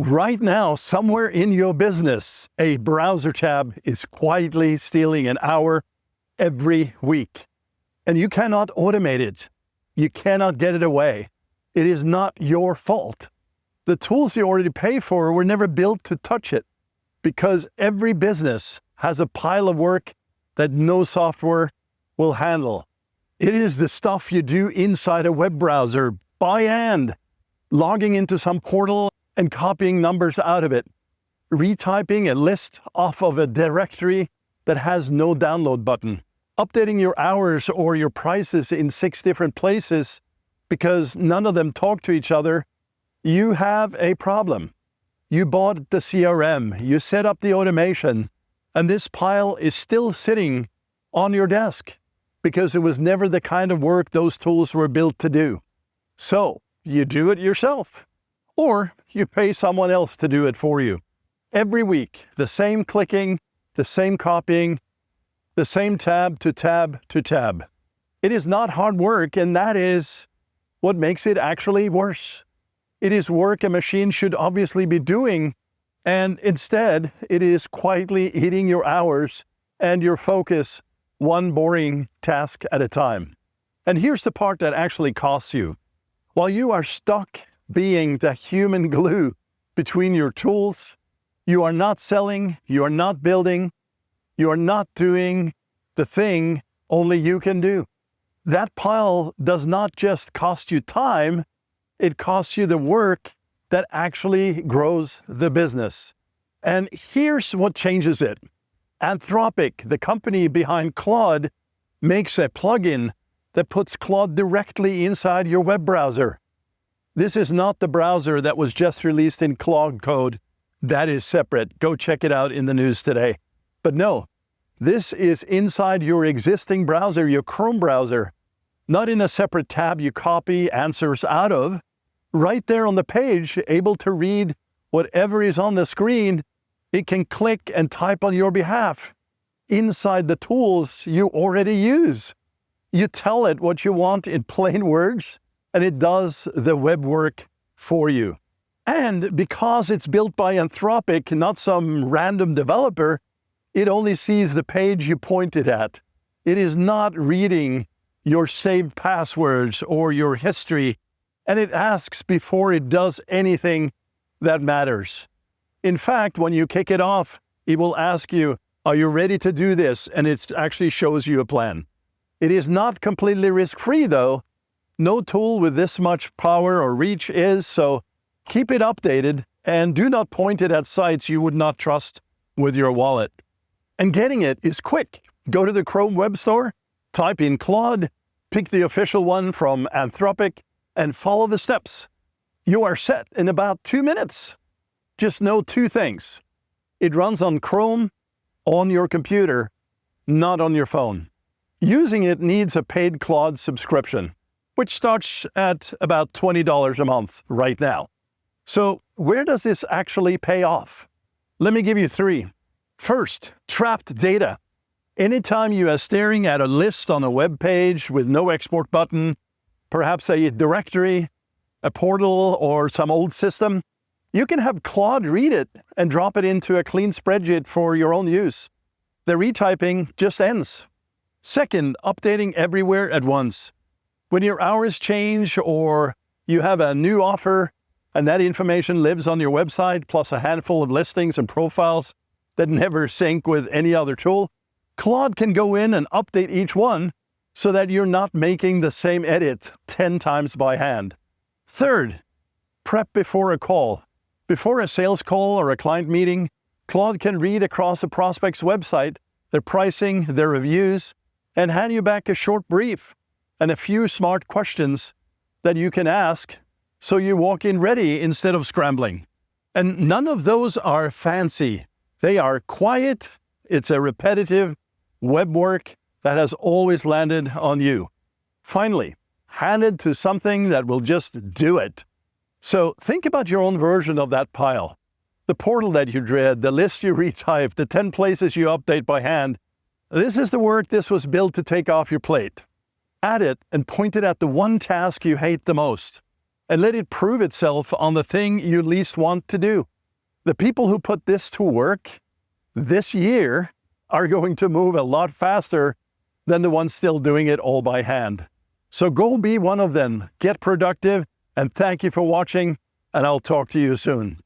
Right now, somewhere in your business, a browser tab is quietly stealing an hour every week. And you cannot automate it. You cannot get it away. It is not your fault. The tools you already pay for were never built to touch it, because every business has a pile of work that no software will handle. It is the stuff you do inside a web browser by hand, logging into some portal and copying numbers out of it, retyping a list off of a directory that has no download button, updating your hours or your prices in 6 different places because none of them talk to each other. You have a problem. You bought the CRM, you set up the automation, and this pile is still sitting on your desk because it was never the kind of work those tools were built to do. So you do it yourself, or you pay someone else to do it for you. Every week, the same clicking, the same copying, the same tab to tab to tab. It is not hard work, and that is what makes it actually worse. It is work a machine should obviously be doing, and instead, it is quietly eating your hours and your focus, one boring task at a time. And here's the part that actually costs you. While you are stuck being the human glue between your tools, you are not selling, you are not building, you are not doing the thing only you can do. That pile does not just cost you time, it costs you the work that actually grows the business. And here's what changes it. Anthropic, the company behind Claude, makes a plugin that puts Claude directly inside your web browser. This is not the browser that was just released in Claude code. That is separate. Go check it out in the news today. But no, this is inside your existing browser, your Chrome browser, not in a separate tab you copy answers out of. Right there on the page, able to read whatever is on the screen, it can click and type on your behalf inside the tools you already use. You tell it what you want in plain words, and it does the web work for you. And because it's built by Anthropic, not some random developer, it only sees the page you pointed at. It is not reading your saved passwords or your history, and it asks before it does anything that matters. In fact, when you kick it off, it will ask you, are you ready to do this? And it actually shows you a plan. It is not completely risk-free though. No tool with this much power or reach is, so keep it updated and do not point it at sites you would not trust with your wallet. And getting it is quick. Go to the Chrome Web Store, type in Claude, pick the official one from Anthropic, and follow the steps. You are set in about 2 minutes. Just know 2 things. It runs on Chrome, on your computer, not on your phone. Using it needs a paid Claude subscription, which starts at about $20 a month right now. So where does this actually pay off? Let me give you 3. First, trapped data. Anytime you are staring at a list on a web page with no export button, perhaps a directory, a portal, or some old system, you can have Claude read it and drop it into a clean spreadsheet for your own use. The retyping just ends. Second, updating everywhere at once. When your hours change or you have a new offer and that information lives on your website, plus a handful of listings and profiles that never sync with any other tool, Claude can go in and update each one so that you're not making the same edit 10 times by hand. Third, prep before a call. Before a sales call or a client meeting, Claude can read across a prospect's website, their pricing, their reviews, and hand you back a short brief and a few smart questions that you can ask so you walk in ready instead of scrambling. And none of those are fancy. They are quiet. It's a repetitive web work that has always landed on you. Finally, handed to something that will just do it. So think about your own version of that pile. The portal that you dread, the list you retype, the 10 places you update by hand. This is the work this was built to take off your plate. Add it and point it at the one task you hate the most, and let it prove itself on the thing you least want to do. The people who put this to work this year are going to move a lot faster than the ones still doing it all by hand. So go be one of them. Get productive, and thank you for watching, and I'll talk to you soon.